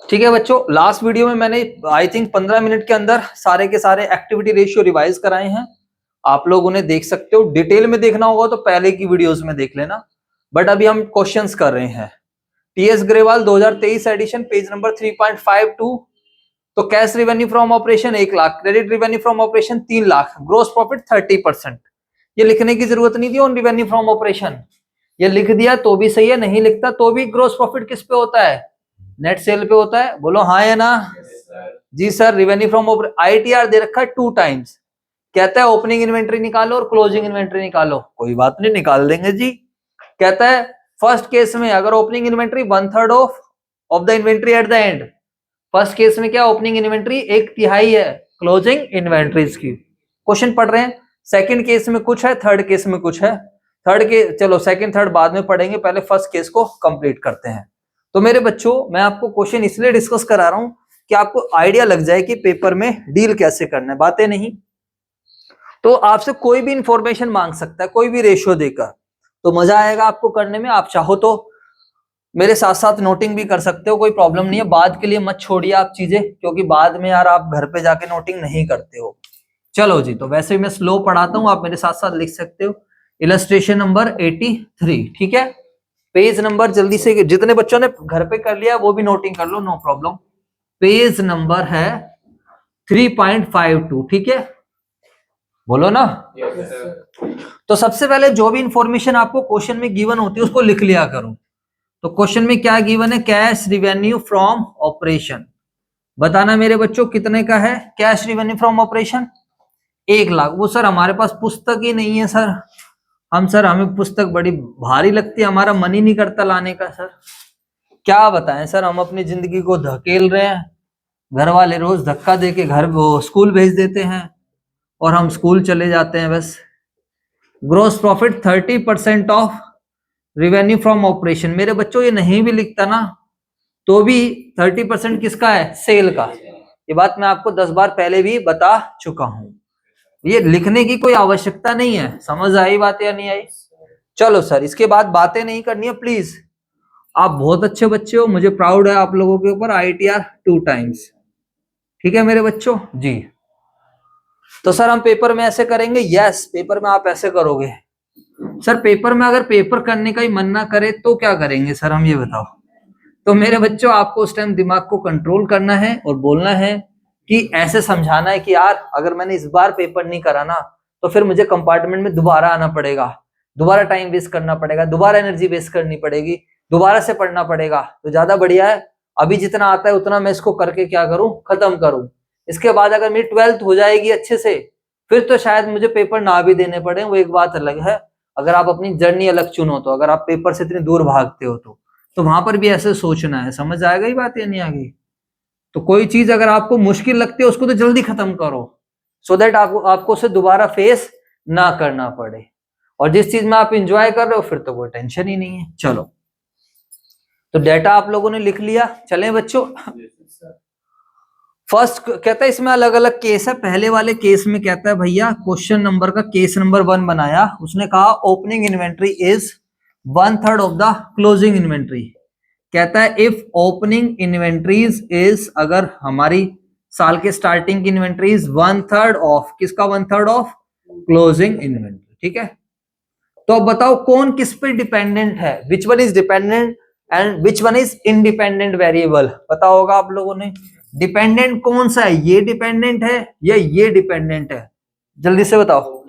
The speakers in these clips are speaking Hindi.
ठीक है बच्चों, लास्ट वीडियो में मैंने आई थिंक 15 मिनट के अंदर सारे के सारे एक्टिविटी रेशियो रिवाइज कराए हैं। आप लोग उन्हें देख सकते हो। डिटेल में देखना होगा तो पहले की वीडियोस में देख लेना, बट अभी हम क्वेश्चंस कर रहे हैं। T S Grewal 2023 edition, page number 3.52। तो cash revenue from operation 1 lakh, credit revenue from operation 3 lakh, gross profit 30%। ये लिखने की जरूरत नहीं थी ऑन रेवेन्यू फ्रॉम ऑपरेशन, ये लिख दिया तो भी सही है, नहीं लिखता तो भी ग्रोस प्रॉफिट किस पे होता है? नेट सेल पे होता है। बोलो हाँ या ना? जी सर। रेवेन्यू फ्रॉम आईटीआर दे रखा है 2 टाइम्स। कहता है ओपनिंग इन्वेंट्री निकालो और क्लोजिंग इन्वेंट्री निकालो। कोई बात नहीं, निकाल देंगे जी। कहता है फर्स्ट केस में अगर opening inventory 1/3 of the inventory at the end, first case में क्या ओपनिंग इन्वेंट्री 1/3 है क्लोजिंग इन्वेंट्रीज की। क्वेश्चन पढ़ रहे हैं। सेकंड केस में कुछ है, थर्ड केस में कुछ है। थर्ड के चलो सेकंड थर्ड बाद में पढ़ेंगे, पहले फर्स्ट केस को कंप्लीट करते हैं। तो मेरे बच्चों, मैं आपको क्वेश्चन इसलिए डिस्कस करा रहा हूं कि आपको आइडिया लग जाए कि पेपर में डील कैसे करना है। बातें नहीं तो आपसे कोई भी इंफॉर्मेशन मांग सकता है, कोई भी रेशियो देकर, तो मजा आएगा आपको करने में। आप चाहो तो मेरे साथ साथ नोटिंग भी कर सकते हो, कोई प्रॉब्लम नहीं है। बाद के लिए मत छोड़िए आप चीजें, क्योंकि बाद में यार आप घर पे जाके नोटिंग नहीं करते हो। चलो जी, तो वैसे भी मैं स्लो पढ़ाता हूं, आप मेरे साथ साथ लिख सकते हो। इलस्ट्रेशन नंबर 83, ठीक है। पेज नंबर जल्दी से, जितने बच्चों ने घर पे कर लिया वो भी नोटिंग कर लो, नो प्रॉब्लम। पेज नंबर है 3.52, ठीक है। बोलो ना। तो सबसे पहले जो भी इंफॉर्मेशन आपको क्वेश्चन में गिवन होती है उसको लिख लिया करो। तो क्वेश्चन में क्या गिवन है? Cash revenue from operation. बताना मेरे बच्चों कितने का है cash revenue from operation? 1 lakh. वो सर हमारे पास पुस्तक ही नहीं है सर, हमें पुस्तक बड़ी भारी लगती है, हमारा मन ही नहीं करता लाने का सर। क्या बताएं सर, हम अपनी जिंदगी को धकेल रहे हैं, घर वाले रोज धक्का देके घर वो स्कूल भेज देते हैं और हम स्कूल चले जाते हैं बस। Gross profit 30% of revenue from operation. मेरे बच्चों ये नहीं भी लिखता ना तो भी 30% किसका है? सेल का। ये बात मैं आपको 10 बार पहले भी बता चुका हूं, ये लिखने की कोई आवश्यकता नहीं है। समझ आई बात या नहीं आई? चलो सर, इसके बाद बातें नहीं करनी है प्लीज। आप बहुत अच्छे बच्चे हो, मुझे प्राउड है आप लोगों के ऊपर। आईटीआर 2 टाइम्स, ठीक है मेरे बच्चों जी। तो सर हम पेपर में ऐसे करेंगे? यस, पेपर में आप ऐसे करोगे। सर पेपर में अगर पेपर करने का ही मन ना करे तो क्या करेंगे सर, हम ये बताओ। तो मेरे बच्चों, आपको उस टाइम दिमाग को कंट्रोल करना है और बोलना है कि ऐसे समझाना है कि यार अगर मैंने इस बार पेपर नहीं करा ना तो फिर मुझे कंपार्टमेंट में दोबारा आना पड़ेगा, दोबारा टाइम वेस्ट करना पड़ेगा, दोबारा एनर्जी वेस्ट करनी पड़ेगी, दोबारा से पढ़ना पड़ेगा। तो ज्यादा बढ़िया है अभी जितना आता है उतना मैं इसको करके क्या करूं, खत्म करूं। इसके बाद अगर मेरी 12th हो जाएगी अच्छे से, फिर तो शायद मुझे पेपर ना भी देने पड़े, वो एक बात अलग है। अगर आप अपनी जर्नी अलग चुनो तो, अगर आप पेपर से इतनी दूर भागते हो तो वहां पर भी ऐसे सोचना है। समझ आएगा ही बात या नहीं आ गई? तो कोई चीज अगर आपको मुश्किल लगती है उसको तो जल्दी खत्म करो, सो दैट आपको उसे दोबारा फेस ना करना पड़े। और जिस चीज में आप इंजॉय कर रहे हो फिर तो कोई टेंशन ही नहीं है। चलो, तो डेटा आप लोगों ने लिख लिया। चलें बच्चों, फर्स्ट कहता है इसमें अलग अलग केस है। पहले वाले केस में कहता है भैया, क्वेश्चन नंबर का केस नंबर 1 बनाया, उसने कहा opening inventory is 1/3 of the closing inventory. कहता है इफ ओपनिंग इन्वेंट्रीज इज, अगर हमारी साल के स्टार्टिंग की इन्वेंट्रीज 1/3 ऑफ, किसका 1/3 ऑफ? क्लोजिंग इन्वेंट्री, ठीक है। तो अब बताओ कौन किस पे डिपेंडेंट है, which one is dependent and which one is independent variable. पता होगा आप लोगों ने डिपेंडेंट कौन सा है, ये डिपेंडेंट है या ये डिपेंडेंट है? जल्दी से बताओ।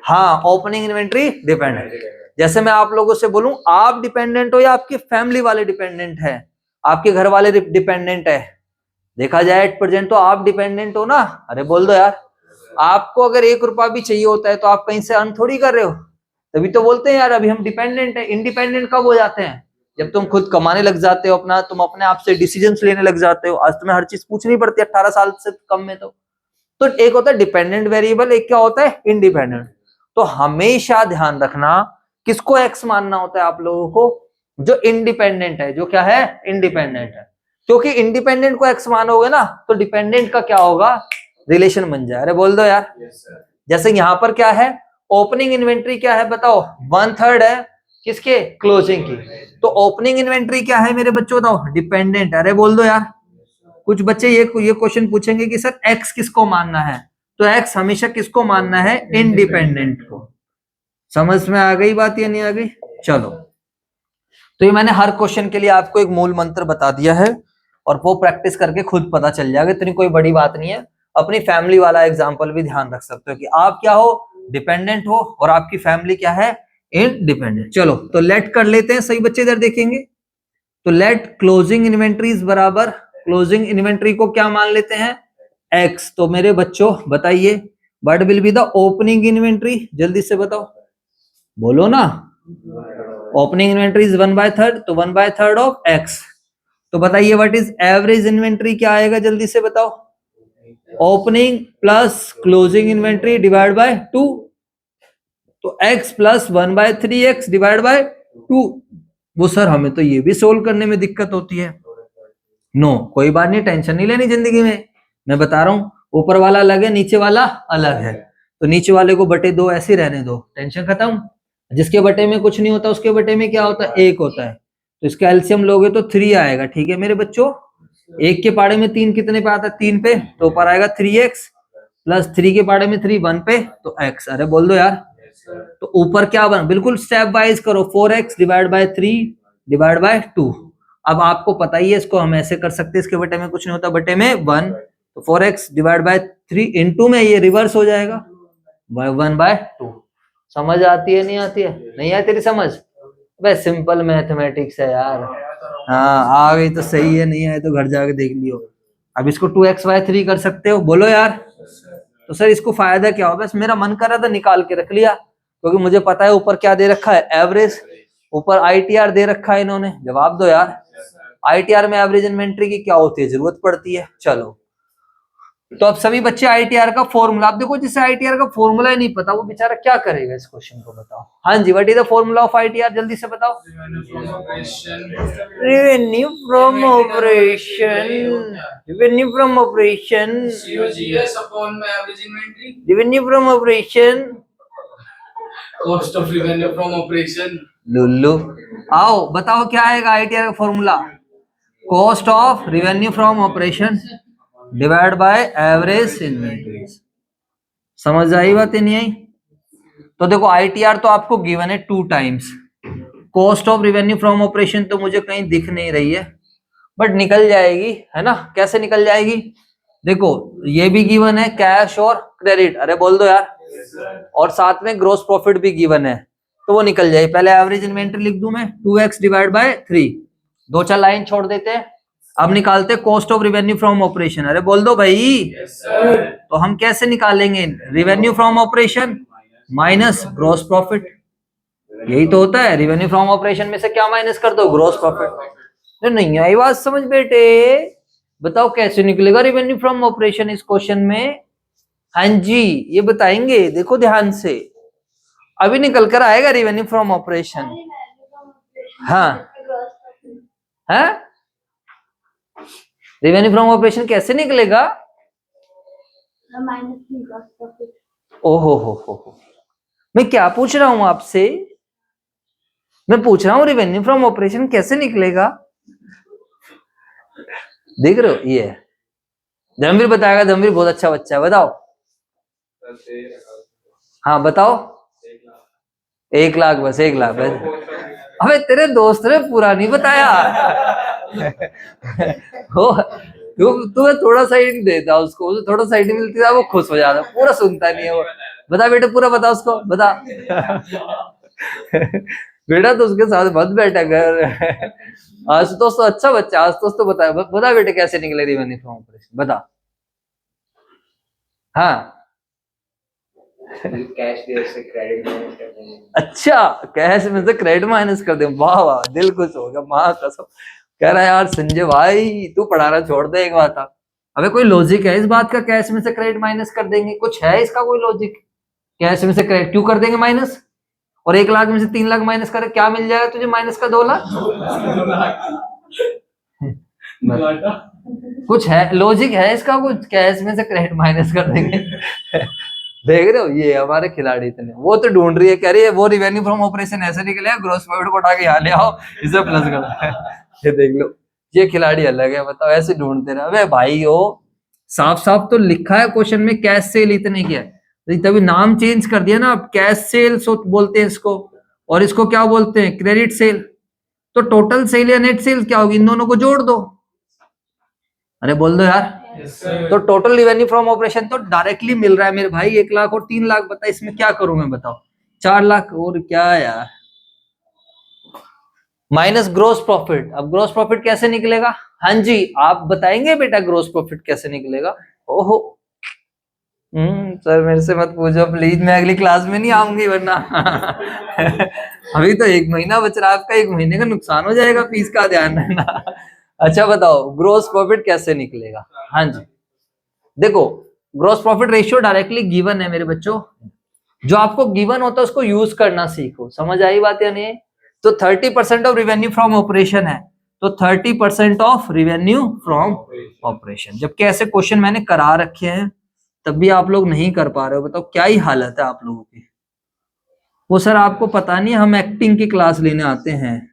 हाँ, ओपनिंग इन्वेंट्री डिपेंडेंट। जैसे मैं आप लोगों से बोलूं आप डिपेंडेंट हो या आपकी फैमिली वाले डिपेंडेंट है, आपके घर वाले डिपेंडेंट है। देखा जाए एट प्रेजेंट तो आप डिपेंडेंट हो ना। अरे बोल दो यार, आपको अगर 1 रुपया भी चाहिए होता है तो आप कहीं से अर्न थोड़ी कर रहे हो, तभी तो बोलते हैं यार अभी हम डिपेंडेंट है। इंडिपेंडेंट कब हो जाते हैं? जब तुम खुद कमाने लग जाते हो अपना, तुम अपने आप से डिसीजंस लेने लग जाते हो। आज तुम्हें हर चीज पूछनी पड़ती है 18 साल से कम में। तो एक होता है डिपेंडेंट वेरिएबल, एक क्या होता है? इंडिपेंडेंट। तो हमेशा ध्यान रखना किसको एक्स मानना होता है आप लोगों को? जो इंडिपेंडेंट है, जो क्या है? इंडिपेंडेंट है। क्योंकि इंडिपेंडेंट को एक्स मानोगे ना तो डिपेंडेंट का क्या होगा? रिलेशन बन जाए। अरे बोल दो यार। जैसे यहां पर क्या है, ओपनिंग इन्वेंट्री क्या है बताओ? 1/3 है। किसके? क्लोजिंग की। तो ओपनिंग इन्वेंट्री क्या है मेरे बच्चों बताओ? डिपेंडेंट। अरे बोल दो यार। कुछ बच्चे ये क्वेश्चन पूछेंगे कि सर एक्स किसको मानना है, तो एक्स हमेशा किसको मानना है? इंडिपेंडेंट को। समझ में आ गई बात या नहीं आ गई? चलो, तो ये मैंने हर क्वेश्चन के लिए आपको एक मूल मंत्र बता दिया है और वो प्रैक्टिस करके खुद पता चल जाएगा, इतनी कोई बड़ी बात नहीं है। अपनी फैमिली वाला एग्जांपल भी ध्यान रख सकते हो कि आप क्या हो? डिपेंडेंट हो, और आपकी फैमिली क्या है? इंडिपेंडेंट। चलो तो लेट कर लेते हैं, सही बच्चे इधर देखेंगे। तो लेट क्लोजिंग इन्वेंट्रीज बराबर क्लोजिंग इन्वेंट्री को क्या मान लेते हैं? एक्स। तो मेरे बच्चों बताइए what will be the opening inventory? जल्दी से बताओ, बोलो ना। ओपनिंग इन्वेंट्री इज 1/3, तो 1/3 ऑफ एक्स। तो बताइए व्हाट इज एवरेज इन्वेंट्री? क्या आएगा जल्दी से बताओ? Opening plus closing inventory divide by 2। तो x plus 1/3x divide by 2। वो सर हमें तो ये भी सोल्व करने में दिक्कत होती है। नो, कोई बात नहीं, टेंशन नहीं लेनी जिंदगी में। मैं बता रहा हूं, ऊपर वाला अलग है, नीचे वाला अलग है। तो नीचे वाले को बटे 2 ऐसे रहने दो, टेंशन खत्म। जिसके बटे में कुछ नहीं होता उसके बटे में क्या होता है? 1 होता है। तो इसका एलसीएम लोगे तो 3 आएगा। ठीक है मेरे बच्चों, 1 के पाड़े में 3 कितने पे आता है? 3 पे। तो ऊपर आएगा 3x प्लस 3 के पाड़े में 3 1 पे, तो x। अरे बोल दो यार। तो ऊपर क्या बना? बिल्कुल स्टेप वाइज करो, 4x divide by 3 divide by 2। अब आपको पता ही है, इसको हम ऐसे कर सकते हैं, इसके बटे में कुछ नहीं होता, बटे में 1। तो 4x डिवाइड बाय 3 इंटू में ये रिवर्स हो जाएगा 1/2। समझ आती है नहीं आती है? नहीं आती तेरी समझ? बस सिंपल मैथमेटिक्स है यार। हाँ आ गई तो सही है, नहीं आए तो घर जाके देख लियो। अब इसको 2x/3 कर सकते हो, बोलो यार। तो सर इसको फायदा क्या होगा? बस मेरा मन कर रहा था निकाल के रख लिया, क्योंकि मुझे पता है ऊपर क्या दे रखा है? एवरेज। ऊपर आईटीआर दे रखा है इन्होंने। जवाब दो यार, आईटीआर में एवरेज इन्वेंट्री की क्या होती है? जरूरत पड़ती है। चलो, तो अब सभी बच्चे आईटीआर का फॉर्मूला, आप देखो जिसे आईटीआर का फॉर्मूला ही नहीं पता वो बेचारा क्या करेगा इस क्वेश्चन को? बताओ। हाँ जी, what is the formula of ITR? जल्दी से बताओ। Revenue from operation. Revenue from operation. COGS upon my average inventory. Revenue from operation. Cost of revenue from operation. Lullu, आओ बताओ क्या आएगा आईटीआर का formula? Cost of revenue from operation divide by average inventories. समझ आई बात नहीं आई? तो देखो आईटीआर तो आपको गिवन है 2 times. Cost of revenue from operation तो मुझे कहीं दिख नहीं रही है, बट निकल जाएगी, है ना? कैसे निकल जाएगी? देखो ये भी गिवन है, कैश और क्रेडिट। अरे बोल दो यार। और साथ में ग्रोस प्रॉफिट भी गिवन है, तो वो निकल जाएगी। पहले एवरेज इन्वेंटरी लिख दूं मैं, 2x डिवाइड बाय 3। 2-4 लाइन छोड़ देते हैं। अब निकालते cost of revenue from operation. अरे बोल दो भाई। तो हम कैसे निकालेंगे? Revenue from operation minus gross profit. यही तो होता है, रेवेन्यू फ्रॉम ऑपरेशन में से क्या माइनस कर दो? Gross profit. तो नहीं आई बात समझ बेटे? बताओ कैसे निकलेगा रेवेन्यू फ्रॉम ऑपरेशन इस क्वेश्चन में? हाँ जी ये बताएंगे, देखो ध्यान से। अभी निकल कर आएगा रेवेन्यू फ्रॉम ऑपरेशन। हाँ है, रेवेन्यू फ्रॉम ऑपरेशन कैसे निकलेगा? ओहो हो, मैं क्या पूछ रहा हूं आपसे? मैं पूछ रहा हूं रेवेन्यू फ्रॉम ऑपरेशन कैसे निकलेगा? देख रहे हो, ये धर्मवीर बताएगा। धर्मवीर बहुत अच्छा बच्चा है, बताओ। हाँ बताओ। 1 लाख, बस 1 लाख बस। अबे तेरे दोस्त ने पूरा नहीं बताया। तुम्हें थोड़ा सा ही देता उसको, उसे थोड़ा सा ही मिलती था वो खुश हो जाता, पूरा सुनता नहीं है वो। बता बेटे पूरा बता उसको, बता। बेटा तो उसके साथ मत बैठा कर। आशुतोष तो अच्छा बच्चा, आशुतोष तो बता बेटे कैसे निकले रेवेन्यू फ्रॉम ऑपरेशन, बता। हाँ कैश से क्रेडिट माइनस कर देंगे। अच्छा, कैश में से क्रेडिट माइनस कर दे। वाह वाह, दिल खुश हो गया, माँ कसम। कह रहा है यार संजय भाई तू पढ़ाना छोड़ दे एक बात। अबे कोई लॉजिक है इस बात का? कैश में से क्रेडिट माइनस कर देंगे, कुछ है इसका कोई लॉजिक? कैश में से क्रेडिट क्यों कर देंगे माइनस? और 1 लाख में से 3 लाख माइनस करे, क्या मिल जाएगा तुझे माइनस का? 2 लाख। कुछ है लॉजिक है इसका कुछ? कैश में से क्रेडिट माइनस कर देंगे। देख रहे हो, ये हमारे खिलाड़ी इतने, वो तो ढूंढ रही है, कह रही है वो रिवेन्यू फ्रॉम ऑपरेशन ऐसे निकले, ग्रॉस प्रॉफिट को उठा के यहाँ ले आओ, इसे प्लस करो। ये देख लो, ये खिलाड़ी अलग है, बताओ ऐसे ढूंढते रहे। अबे भाई हो, साफ साफ तो लिखा है क्वेश्चन में कैश सेल इतने क्या है, तभी नाम चेंज कर दिया ना, अब कैश सेल बोलते हैं इसको, और इसको क्या बोलते हैं, क्रेडिट सेल। तो टोटल सेल या नेट सेल क्या होगी, इन दोनों को जोड़ दो। अरे बोल दो यार। तो टोटल रिवेन्यू फ्रॉम ऑपरेशन तो डायरेक्टली मिल रहा है मेरे भाई, 1 लाख और 3 लाख, बता इसमें क्या करूं मैं, बताओ 4 लाख और क्या यार, माइनस ग्रोस प्रॉफिट। अब ग्रोस प्रॉफिट कैसे निकलेगा, हाँ जी आप बताएंगे बेटा ग्रोस प्रॉफिट कैसे निकलेगा। ओहो सर मेरे से मत पूछो प्लीज, मैं अगली क्लास में नहीं आऊंगी वरना अभी तो 1 महीना बच रहा है आपका, 1 महीने का नुकसान हो जाएगा, फीस का ध्यान रखना। अच्छा बताओ ग्रोस प्रॉफिट कैसे निकलेगा। हाँ जी देखो, gross profit ratio directly given है मेरे बच्चों, जो आपको गिवन होता है उसको यूज करना सीखो, समझ आई बात या नहीं। तो 30% ऑफ रिवेन्यू फ्रॉम ऑपरेशन है, तो 30% ऑफ रिवेन्यू फ्रॉम ऑपरेशन, जबकि ऐसे क्वेश्चन मैंने करा रखे हैं, तब भी आप लोग नहीं कर पा रहे हो, बताओ क्या ही हालत है आप लोगों की। वो सर आपको पता नहीं, हम एक्टिंग की क्लास लेने आते हैं,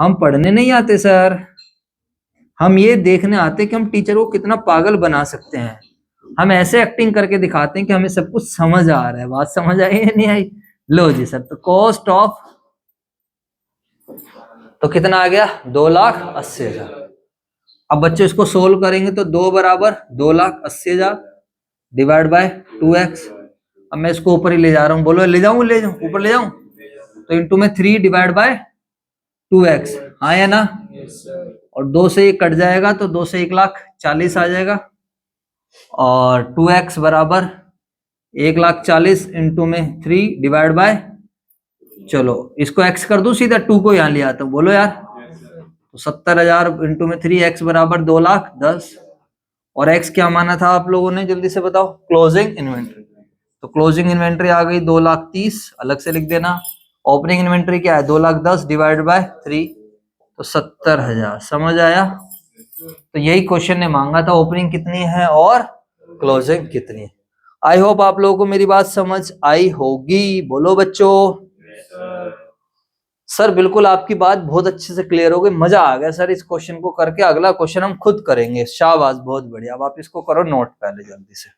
हम पढ़ने नहीं आते सर, हम ये देखने आते हैं कि हम टीचर को कितना पागल बना सकते हैं। हम ऐसे एक्टिंग करके दिखाते हैं कि हमें सब कुछ समझ आ रहा है, बात समझ आई या नहीं आई। लो जी सर, तो कॉस्ट ऑफ तो कितना आ गया, 2,80,000। अब बच्चे इसको सोल्व करेंगे तो 2 बराबर 2,80,000 डिवाइड बाय 2x। अब मैं इसको ऊपर ही ले जा रहा हूँ, बोलो ले जाऊं ऊपर ले जाऊं, तो इंटू में 3 डिवाइड बाय 2x, हाँ या ना। और 2 से ये कट जाएगा तो 2 से 1,40,000 आ जाएगा, और 2x बराबर 1,40,000 इंटू में 3 डिवाइड बाय, चलो इसको x कर दूं सीधा, 2 को यहाँ ले आता हूँ, बोलो यार। तो 70,000 इंटू में 3, x बराबर 2,10,000, और x क्या माना था आप लोगों ने, जल्दी से बताओ, क्लोजिंग इन्वेंट्री। तो क्लोजिंग इन्वेंट्री आ गई 2,30,000, अलग से लिख देना। ओपनिंग इन्वेंट्री क्या है, 2,10,000 डिवाइड बाय 3, तो 70,000, समझ आया। तो यही क्वेश्चन ने मांगा था, ओपनिंग कितनी है और क्लोजिंग कितनी है। आई होप आप लोगों को मेरी बात समझ आई होगी, बोलो बच्चों। सर बिल्कुल आपकी बात बहुत अच्छे से क्लियर हो गई, मजा आ गया सर इस क्वेश्चन को करके। अगला क्वेश्चन हम खुद करेंगे, शाबाश बहुत बढ़िया। अब आप इसको करो नोट पहले जल्दी से।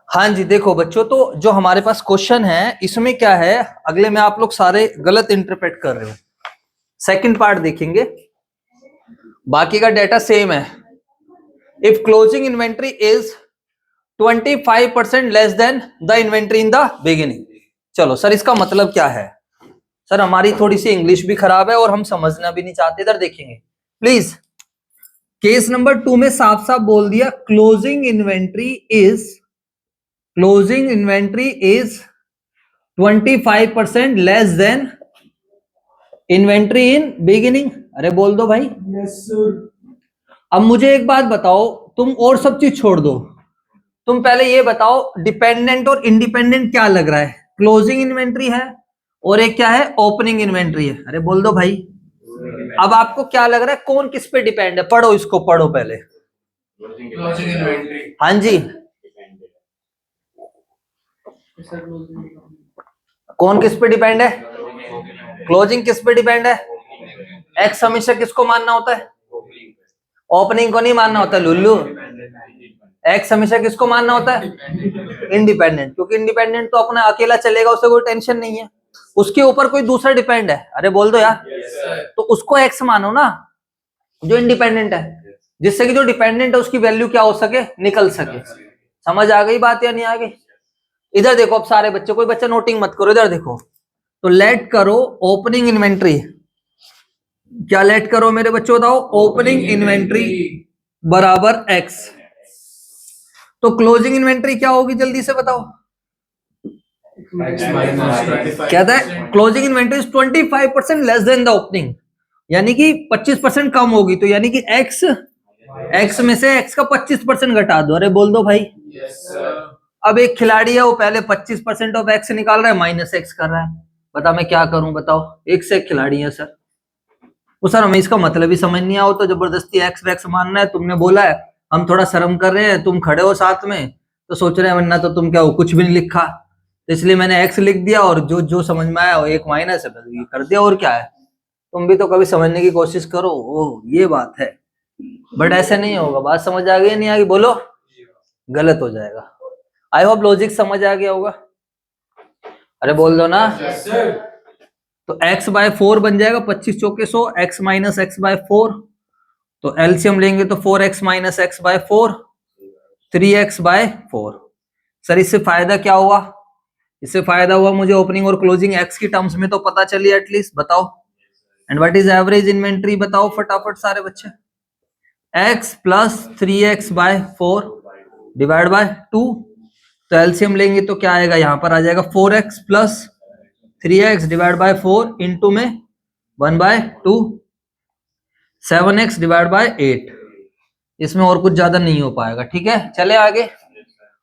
हाँ जी देखो बच्चों, तो जो हमारे पास क्वेश्चन है इसमें क्या है, अगले में आप लोग सारे गलत इंटरप्रेट कर रहे हो। सेकंड पार्ट देखेंगे, बाकी का डेटा सेम है। If closing inventory is 25% less than the inventory in the beginning. चलो सर इसका मतलब क्या है, सर हमारी थोड़ी सी इंग्लिश भी खराब है और हम समझना भी नहीं चाहते, इधर देखेंगे प्लीज। केस नंबर 2 में साफ साफ बोल दिया, closing inventory is 25% less than inventory in beginning. अरे बोल दो भाई। Yes sir. अब मुझे एक बात बताओ, तुम और सब चीज छोड़ दो, तुम पहले ये बताओ डिपेंडेंट और इंडिपेंडेंट क्या लग रहा है, क्लोजिंग इन्वेंट्री है और एक क्या है, ओपनिंग इन्वेंट्री है। अरे बोल दो भाई। अब आपको क्या लग रहा है कौन किस पे डिपेंड है, पढ़ो इसको, पढ़ो पहले। Closing inventory. हाँ जी, कौन किस पे डिपेंड है, क्लोजिंग किस पे डिपेंड है, एक्स हमेशा किसको मानना होता है, ओपनिंग को नहीं मानना होता लुल्लू। एक्स हमेशा किसको मानना होता है, इंडिपेंडेंट, क्योंकि इंडिपेंडेंट तो अपना अकेला चलेगा, उसे कोई टेंशन नहीं है, उसके ऊपर कोई दूसरा डिपेंड है। अरे बोल दो यार। तो उसको एक्स मानो ना, जो इंडिपेंडेंट है, जिससे कि जो डिपेंडेंट है उसकी वैल्यू क्या हो सके, निकल सके। समझ आ गई बात या नहीं आ गई। इधर देखो, अब सारे बच्चे, कोई बच्चा नोटिंग मत करो, इधर देखो। तो लेट करो ओपनिंग इन्वेंट्री, क्या लेट करो मेरे बच्चों बताओ, ओपनिंग इन्वेंट्री बराबर एक्स। तो क्लोजिंग इन्वेंट्री क्या होगी जल्दी से बताओ, कहता है closing inventory 25% less than the opening, यानी कि 25% कम होगी, तो यानी कि एक्स में से एक्स का 25% घटा दो। अरे बोल दो भाई। अब एक खिलाड़ी है, वो पहले 25% ऑफ एक्स निकाल रहा है, माइनस एक्स कर रहा है, बता मैं क्या करूं, बताओ। एक से एक खिलाड़ी है सर, वो सर हमें इसका मतलब ही समझ नहीं आओ तो जबरदस्ती एक्स वैक्स मानना है, तुमने बोला है, हम थोड़ा शर्म कर रहे हैं, तुम खड़े हो साथ में तो सोच रहे हैं, वरना तो तुम क्या हो, कुछ भी नहीं लिखा, तो इसलिए मैंने एक्स लिख दिया और जो जो समझ में आया वो एक माइनस है, ये कर दिया, और क्या है। तुम भी तो कभी समझने की कोशिश करो। ओ ये बात है, बट ऐसे नहीं होगा। बात समझ आ गई नहीं आ गई बोलो, गलत हो जाएगा। आई होप लॉजिक समझ आ गया होगा। अरे बोल दो ना। Yes, sir. तो x बाय 4 बन जाएगा, 25 चौके 100, x माइनस एक्स बाय 4, तो एलसीएम लेंगे तो 4x minus x by 4, 3x by 4। Sir इससे फायदा क्या हुआ? इससे फायदा हुआ मुझे ओपनिंग और क्लोजिंग x की टर्म्स में तो पता चली एटलीस्ट। बताओ, and what is average inventory, बताओ फटाफट सारे बच्चे। x plus 3x by 4 divide by 2, तो एलसीएम लेंगे तो क्या आएगा, यहां पर आ जाएगा 4x plus 3x divide by 4 into में 1/2, 7x डिवाइड बाय 8। इसमें और कुछ ज्यादा नहीं हो पाएगा, ठीक है। चले आगे।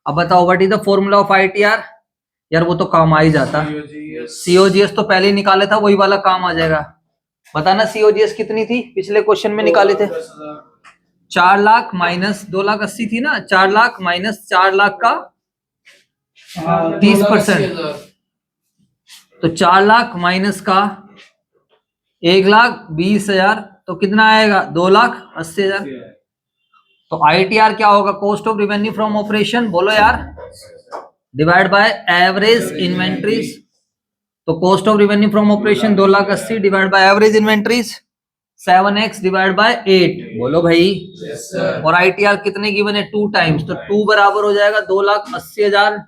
अब बताओ what is the formula of ITR. यार वो तो काम आ ही जाता, सीओजीएस तो पहले ही निकाले था, वही वाला काम आ जाएगा। बताना सीओजीएस कितनी थी, पिछले क्वेश्चन में निकाले थे। 4 लाख माइनस 2,80,000 थी ना, 4 लाख माइनस 4 लाख का 30%, तो 4 लाख माइनस का 1,20,000, तो कितना आएगा, 2,80,000। तो आईटीआर क्या होगा, cost of revenue from operation, बोलो यार, डिवाइड बाय एवरेज इन्वेंट्रीज। तो cost of revenue from operation 2,80,000 divide by average inventories 7x divide by 8, बोलो भाई। Yes, sir. और आईटीआर कितने गिवन है, 2 टाइम्स, तो 2 बराबर हो जाएगा 2,80,000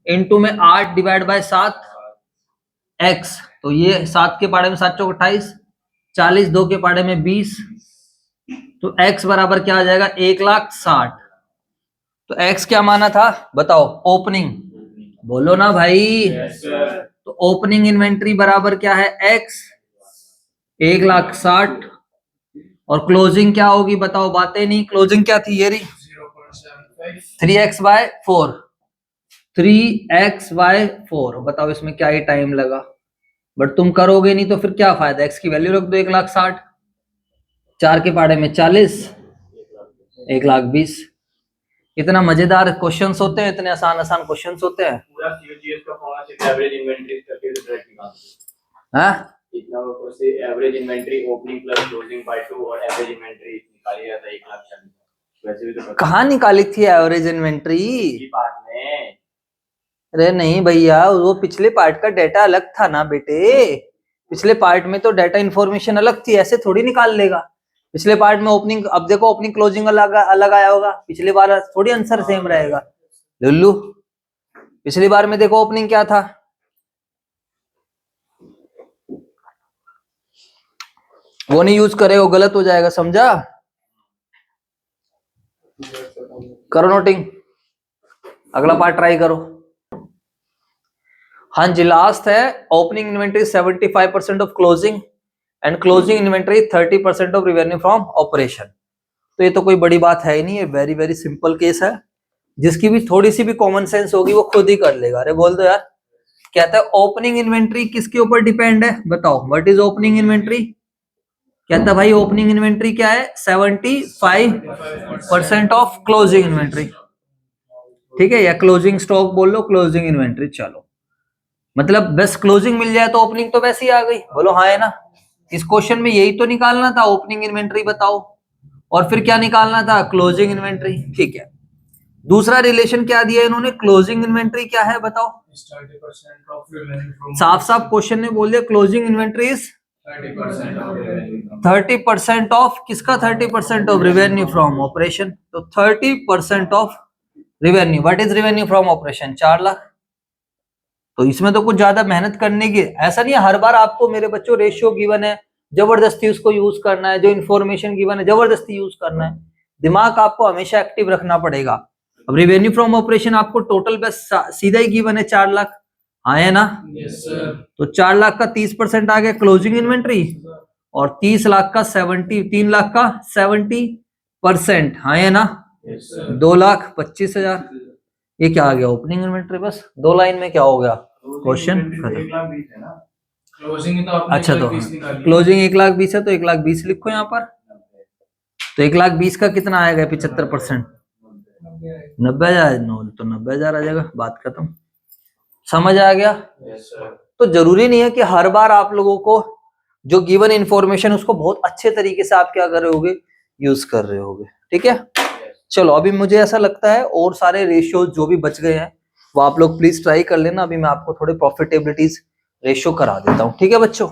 इंटू में 8 डिवाइड बाय 7 x, तो ये 7 के पाड़े में 7 चौक 28, 40 2 के पाड़े में 20, तो x बराबर क्या आ जाएगा, 1,60,000। तो x क्या माना था, बताओ, ओपनिंग, बोलो ना भाई। Yes, sir. तो ओपनिंग इन्वेंट्री बराबर क्या है, x 1,60,000, और क्लोजिंग क्या होगी, बताओ, बातें नहीं, क्लोजिंग क्या थी, ये रही 0.75. 3x by 4, 3x by 4। बताओ इसमें क्या ही टाइम लगा, बट तुम करोगे नहीं तो फिर क्या फायदा, x की वैल्यू रख दो 1,60,000, 4 के पाड़े में 40, 1,20,000। इतना मजेदार क्वेश्चंस होते हैं, इतने आसान आसान क्वेश्चंस होते हैं। पूरा सीओजीएस का फॉर्मूला सिर्फ एवरेज इन्वेंटरी करके डायरेक्ट निकालते हाँ, हैं। इतना वो से average inventory opening plus closing by 2 और एवरेज इन्वेंटरी निकाली जाता है 1,40,000। वैसे भी तो पता कहाँ निकाली थी एवरेज इन्वेंट्री? की पार्ट में। अरे नहीं भैया, वो पिछले पार्ट का डाटा अलग था ना बेटे, पिछले पार्ट में तो डाटा इन्फॉर्मेशन अलग थी, ऐसे थोड़ी निकाल लेगा। पिछले पार्ट में ओपनिंग, अब देखो ओपनिंग क्लोजिंग अलग अलग आया होगा, पिछली बार थोड़ी आंसर सेम रहेगा लुल्लू। पिछली बार में देखो ओपनिंग क्या था, वो नहीं यूज करे, वो गलत हो जाएगा, समझा। करो नोटिंग, अगला पार्ट ट्राई करो। हाँ जी, लास्ट है opening inventory 75% of closing and closing inventory 30% of revenue from operation. तो ये तो कोई बड़ी बात है ही नहीं, ये वेरी वेरी सिंपल केस है, जिसकी भी थोड़ी सी भी कॉमन सेंस होगी वो खुद ही कर लेगा। अरे बोल दो यार। कहता है ओपनिंग इन्वेंटरी किसके ऊपर डिपेंड है, बताओ, व्हाट इज ओपनिंग इन्वेंटरी। कहता है भाई ओपनिंग इन्वेंटरी क्या है, 75% ऑफ क्लोजिंग इन्वेंटरी, ठीक है, या क्लोजिंग स्टॉक बोल लो, क्लोजिंग इन्वेंटरी। चलो, मतलब बस क्लोजिंग मिल जाए तो ओपनिंग तो वैसे ही आ गई, बोलो हाँ है ना। इस क्वेश्चन में यही तो निकालना था, ओपनिंग इन्वेंटरी बताओ, और फिर क्या निकालना था, क्लोजिंग इन्वेंटरी, ठीक है। दूसरा रिलेशन क्या दिया इन्होंने, क्लोजिंग इन्वेंटरी क्या है बताओ, 30% ऑफ रिवेन्यू फ्रॉम साफ साफ क्वेश्चन ने बोल दिया closing inventory is 30% of revenue 30% of किसका, 30% ऑफ रिवेन्यू फ्रॉम ऑपरेशन। तो 30% of revenue, what is revenue from operation, 4 lakh. तो इसमें तो कुछ ज्यादा मेहनत करने की ऐसा नहीं है, हर बार आपको मेरे बच्चों रेशियो गिवन है, जबरदस्ती उसको यूज करना है, जो इन्फॉर्मेशन गिवन है जबरदस्ती यूज करना है, दिमाग आपको हमेशा एक्टिव रखना पड़ेगा। अब रिवेन्यू फ्रॉम ऑपरेशन आपको टोटल बस सीधा ही गिवन है 4 लाख, हाँ है ना। Yes sir. तो 4 लाख का 30% आ गया क्लोजिंग इन्वेंट्री, और 30 लाख का 3 लाख का 70%, हाँ है ना। Yes sir. 2,25,000, ये क्या आ गया, ओपनिंग इन्वेंट्री। बस 2 लाइन में क्या हो गया क्वेश्चन खत्म। 1,20,000 है ना। क्लोजिंग में तो आपने अच्छा, तो 1,20,000 निकाली। क्लोजिंग 1,20,000 है तो 1,20,000 लिखो यहाँ पर। तो 1,20,000 का कितना आएगा 75%? 90,000। नो तो 90,000 आ जाएगा, बात खत्म। समझ आ गया? Yes sir. तो जरूरी नहीं है कि हर बार आप लोगों को जो गिवन इंफॉर्मेशन उसको बहुत अच्छे तरीके से आप क्या कर रहे होगे, यूज कर रहे होगे। ठीक है, चलो अभी मुझे ऐसा लगता है और सारे रेशियो जो भी बच गए हैं वो आप लोग प्लीज ट्राई कर लेना। अभी मैं आपको थोड़े प्रॉफिटेबिलिटीज रेशियो करा देता हूँ। ठीक है बच्चों।